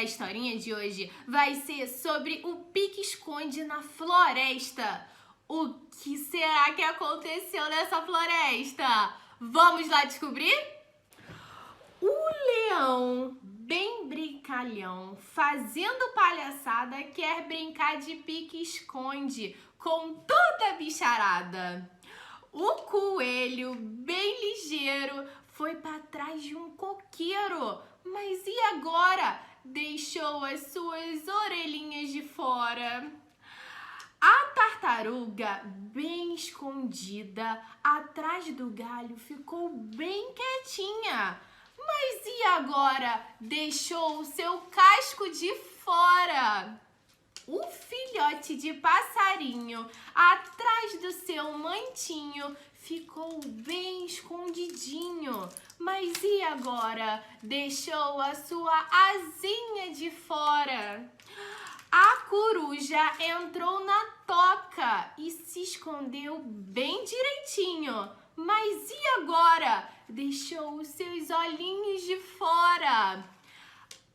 a historinha de hoje vai ser sobre o pique-esconde na floresta. O que será que aconteceu nessa floresta? Vamos lá descobrir? O leão, bem brincalhão, fazendo palhaçada, quer brincar de pique-esconde com toda a bicharada. O coelho, bem ligeiro, foi para trás de um coqueiro, mas e agora? Deixou as suas orelhinhas de fora. A tartaruga, bem escondida, atrás do galho, ficou bem quietinha. Mas e agora? Deixou o seu casco de fora. O filhote de passarinho, atrás do seu mantinho, ficou bem escondidinho. Mas e agora? Deixou a sua asinha de fora. A coruja entrou na toca e se escondeu bem direitinho. Mas e agora? Deixou os seus olhinhos de fora.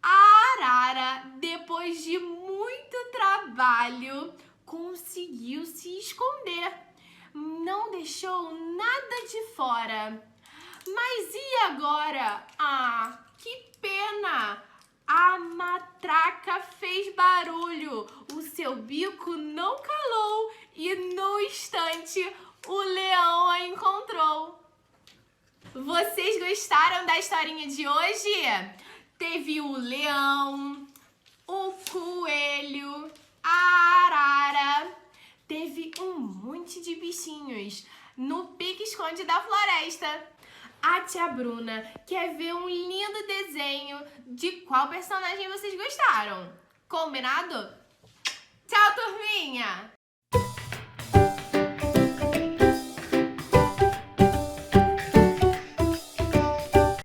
A arara, depois de muito trabalho, conseguiu se esconder. Não deixou nada de fora. Mas e agora? Ah, que pena! A matraca fez barulho, o seu bico não calou e no instante o leão a encontrou. Vocês gostaram da historinha de hoje? Teve o leão, o coelho, a arara, teve um monte de bichinhos no pique-esconde da floresta. A tia Bruna quer ver um lindo desenho de qual personagem vocês gostaram. Combinado? Tchau, turminha!